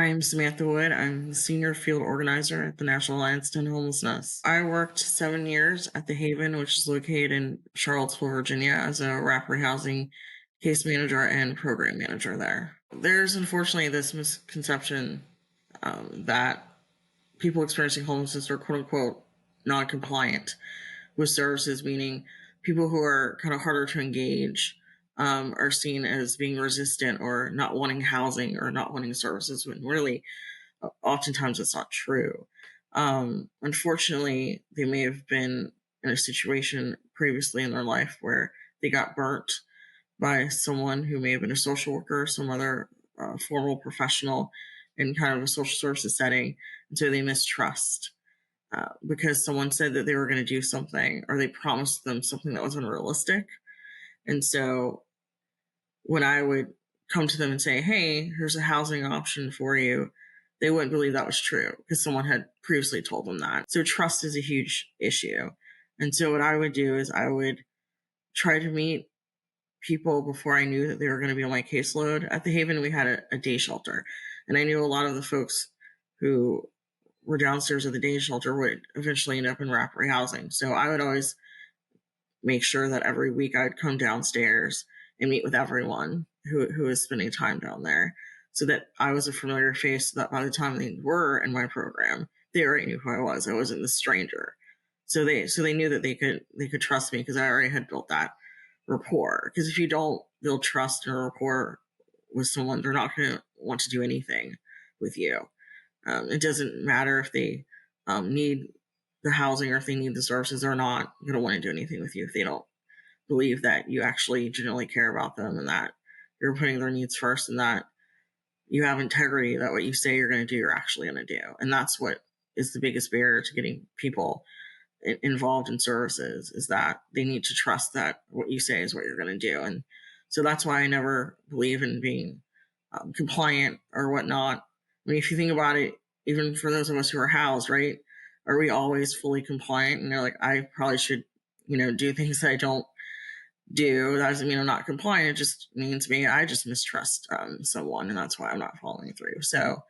I'm Samantha Wood. I'm the Senior Field Organizer at the National Alliance to End Homelessness. I worked 7 years at the Haven, which is located in Charlottesville, Virginia, as a rapid housing case manager and program manager there. There's unfortunately this misconception that people experiencing homelessness are quote-unquote non-compliant with services, meaning people who are kind of harder to engage are seen as being resistant or not wanting housing or not wanting services, when really oftentimes it's not true. Unfortunately, they may have been in a situation previously in their life where they got burnt by someone who may have been a social worker or some other formal professional in kind of a social services setting, and so they mistrust because someone said that they were going to do something or they promised them something that was unrealistic. And so when I would come to them and say, hey, here's a housing option for you, they wouldn't believe that was true because someone had previously told them that. So trust is a huge issue. And so what I would do is I would try to meet people before I knew that they were going to be on my caseload. At the Haven, we had a day shelter, and I knew a lot of the folks who were downstairs at the day shelter would eventually end up in wrap-free housing. So I would always make sure that every week I'd come downstairs and meet with everyone who was spending time down there, so that I was a familiar face, so that by the time they were in my program, they already knew who I was. I wasn't the stranger. So they knew that they could trust me because I already had built that rapport. Because if you don't build trust and rapport with someone, they're not going to want to do anything with you. It doesn't matter if they need the housing or if they need the services. They're not going to want to do anything with you if they don't believe that you actually genuinely care about them and that you're putting their needs first and that you have integrity, that what you say you're going to do, you're actually going to do. And that's what is the biggest barrier to getting people involved in services, is that they need to trust that what you say is what you're going to do. And so that's why I never believe in being compliant or whatnot. I mean, if you think about it, even for those of us who are housed, right, are we always fully compliant? And they're like, I probably should, do things that I don't do. That doesn't mean I'm not compliant. It just means I just mistrust someone, and that's why I'm not following through. So,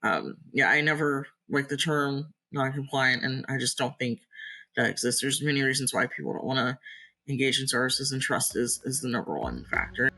I never like the term non-compliant, and I just don't think that exists. There's many reasons why people don't want to engage in services, and trust is the number one factor.